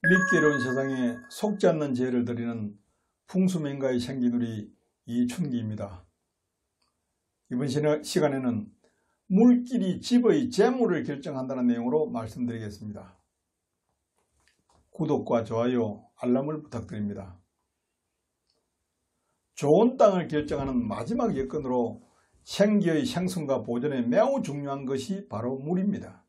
믿기 어려운 세상에 속지 않는 재해를 드리는 풍수맹가의 생기누리 이춘기입니다. 이번 시간에는 물길이 집의 재물을 결정한다는 내용으로 말씀드리겠습니다. 구독과 좋아요, 알람을 부탁드립니다. 좋은 땅을 결정하는 마지막 여건으로 생기의 생성과 보존에 매우 중요한 것이 바로 물입니다.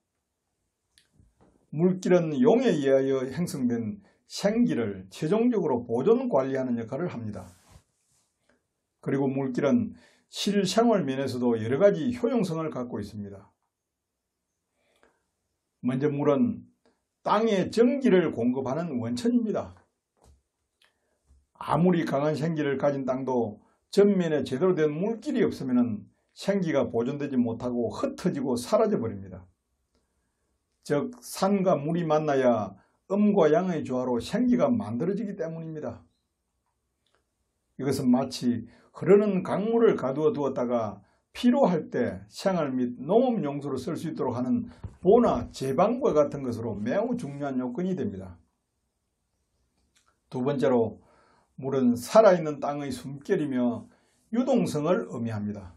물길은 용에 의하여 형성된 생기를 최종적으로 보존 관리하는 역할을 합니다. 그리고 물길은 실생활 면에서도 여러가지 효용성을 갖고 있습니다. 먼저 물은 땅에 전기를 공급하는 원천입니다. 아무리 강한 생기를 가진 땅도 전면에 제대로 된 물길이 없으면 생기가 보존되지 못하고 흩어지고 사라져 버립니다. 즉 산과 물이 만나야 음과 양의 조화로 생기가 만들어지기 때문입니다. 이것은 마치 흐르는 강물을 가두어 두었다가 필요할 때 생활 및 농업용수로 쓸 수 있도록 하는 보나 제방과 같은 것으로 매우 중요한 요건이 됩니다. 두 번째로 물은 살아있는 땅의 숨결이며 유동성을 의미합니다.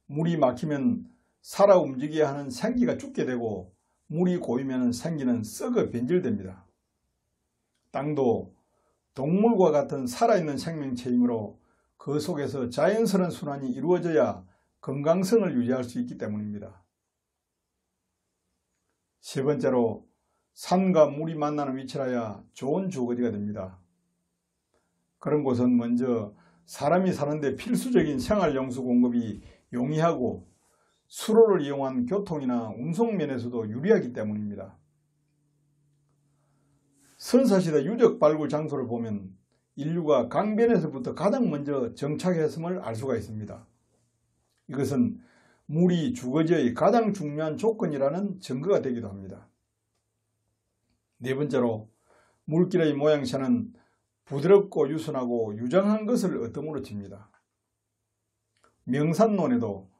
물이 막히면 살아 움직여야 하는 생기가 죽게 되고 물이 고이면 생기는 썩어 변질됩니다. 땅도 동물과 같은 살아있는 생명체이므로 그 속에서 자연스러운 순환이 이루어져야 건강성을 유지할 수 있기 때문입니다. 세 번째로 산과 물이 만나는 위치라야 좋은 주거지가 됩니다. 그런 곳은 먼저 사람이 사는데 필수적인 생활용수 공급이 용이하고 수로를 이용한 교통이나 운송면에서도 유리하기 때문입니다. 선사시대 유적 발굴 장소를 보면 인류가 강변에서부터 가장 먼저 정착했음을 알 수가 있습니다. 이것은 물이 주거지의 가장 중요한 조건이라는 증거가 되기도 합니다. 네 번째로 물길의 모양새는 부드럽고 유순하고 유장한 것을 어둠으로 칩니다. 명산론에도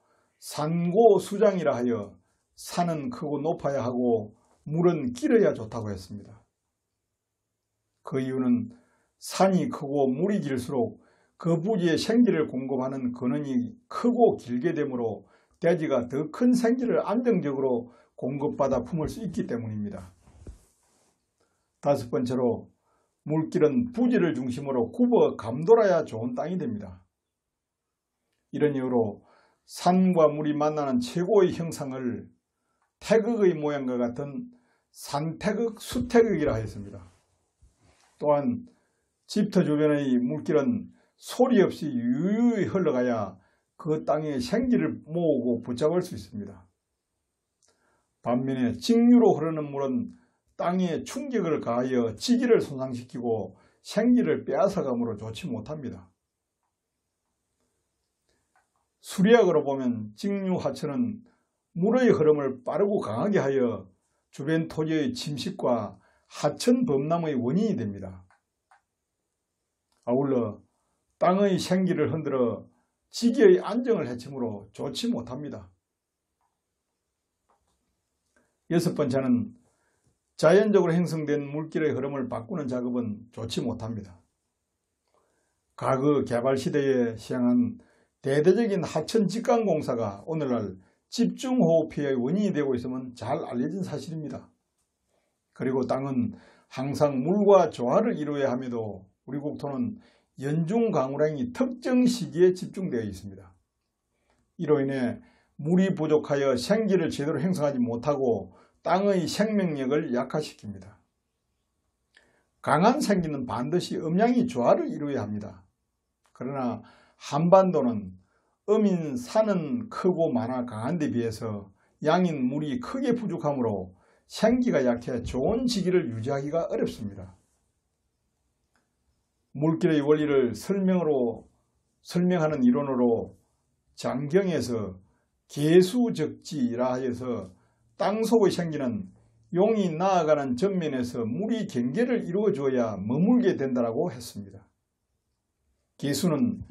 산고수장이라 하여 산은 크고 높아야 하고 물은 길어야 좋다고 했습니다. 그 이유는 산이 크고 물이 길수록 그 부지에 생기를 공급하는 근원이 크고 길게 되므로 대지가 더 큰 생기를 안정적으로 공급받아 품을 수 있기 때문입니다. 다섯 번째로 물길은 부지를 중심으로 굽어 감돌아야 좋은 땅이 됩니다. 이런 이유로 산과 물이 만나는 최고의 형상을 태극의 모양과 같은 산태극, 수태극이라 하였습니다. 또한 집터 주변의 물길은 소리 없이 유유히 흘러가야 그 땅에 생기를 모으고 붙잡을 수 있습니다. 반면에 직류로 흐르는 물은 땅에 충격을 가하여 지기를 손상시키고 생기를 빼앗아가므로 좋지 못합니다. 수리학으로 보면 직류하천은 물의 흐름을 빠르고 강하게 하여 주변 토지의 침식과 하천 범람의 원인이 됩니다. 아울러 땅의 생기를 흔들어 지기의 안정을 해치므로 좋지 못합니다. 여섯 번째는 자연적으로 형성된 물길의 흐름을 바꾸는 작업은 좋지 못합니다. 과거 개발시대에 시행한 대대적인 하천 직강공사가 오늘날 집중호우 피해의 원인이 되고 있음은 잘 알려진 사실입니다. 그리고 땅은 항상 물과 조화를 이루어야 함에도 우리 국토는 연중 강우량이 특정 시기에 집중되어 있습니다. 이로 인해 물이 부족하여 생기를 제대로 형성하지 못하고 땅의 생명력을 약화시킵니다. 강한 생기는 반드시 음양이 조화를 이루어야 합니다. 그러나 한반도는 음인 산은 크고 많아 강한 데 비해서 양인 물이 크게 부족하므로 생기가 약해 좋은 지기를 유지하기가 어렵습니다. 물길의 원리를 설명하는 이론으로 장경에서 계수적지라 하여서 땅속의 생기는 용이 나아가는 전면에서 물이 경계를 이루어 주어야 머물게 된다고 했습니다. 계수는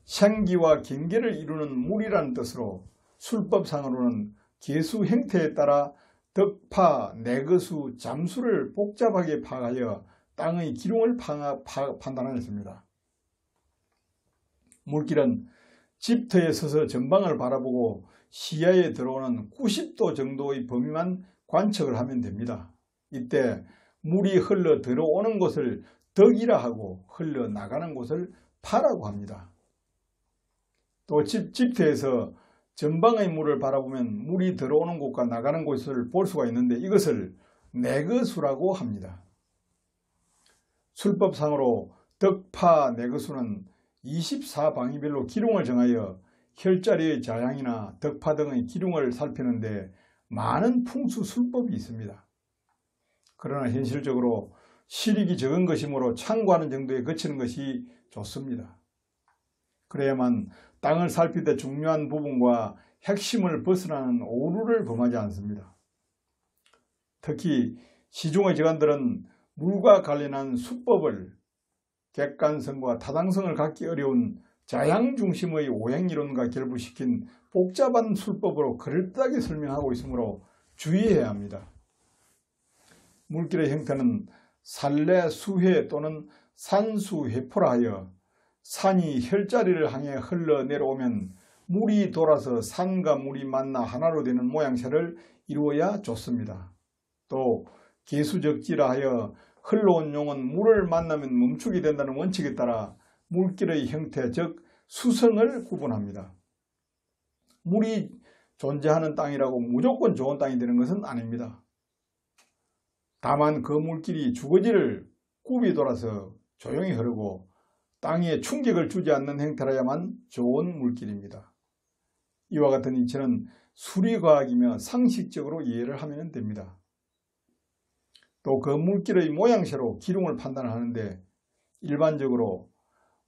생기와 경계를 이루는 물이라는 뜻으로 술법상으로는 계수 형태에 따라 덕파, 내거수, 잠수를 복잡하게 파악하여 땅의 기둥을 판단하였습니다. 물길은 집터에 서서 전방을 바라보고 시야에 들어오는 90도 정도의 범위만 관측을 하면 됩니다. 이때 물이 흘러 들어오는 곳을 덕이라 하고 흘러나가는 곳을 파라고 합니다. 또 집터에서 전방의 물을 바라보면 물이 들어오는 곳과 나가는 곳을 볼 수가 있는데 이것을 내거수라고 합니다. 술법상으로 덕파, 내거수는 24방위별로 기둥을 정하여 혈자리의 자양이나 덕파 등의 기둥을 살피는데 많은 풍수 술법이 있습니다. 그러나 현실적으로 실익이 적은 것이므로 참고하는 정도에 그치는 것이 좋습니다. 그래야만 땅을 살필 때 중요한 부분과 핵심을 벗어나는 오류를 범하지 않습니다. 특히 시중의 저간들은 물과 관련한 수법을 객관성과 타당성을 갖기 어려운 자양 중심의 오행이론과 결부시킨 복잡한 술법으로 그럴듯하게 설명하고 있으므로 주의해야 합니다. 물길의 형태는 산래, 수해 또는 산수회포라 하여 산이 혈자리를 향해 흘러내려오면 물이 돌아서 산과 물이 만나 하나로 되는 모양새를 이루어야 좋습니다. 또 계수적지라 하여 흘러온 용은 물을 만나면 멈추게 된다는 원칙에 따라 물길의 형태 즉 수성을 구분합니다. 물이 존재하는 땅이라고 무조건 좋은 땅이 되는 것은 아닙니다. 다만 그 물길이 주거지를 굽이 돌아서 조용히 흐르고 땅에 충격을 주지 않는 형태라야만 좋은 물길입니다. 이와 같은 이치는 수리과학이며 상식적으로 이해를 하면 됩니다. 또 그 물길의 모양새로 기둥을 판단하는데 일반적으로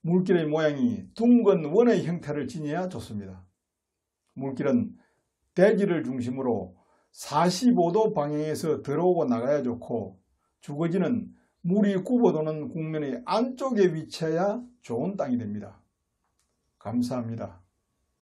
물길의 모양이 둥근 원의 형태를 지녀야 좋습니다. 물길은 대지를 중심으로 45도 방향에서 들어오고 나가야 좋고 주거지는 물이 굽어도는 국면의 안쪽에 위치해야 좋은 땅이 됩니다. 감사합니다.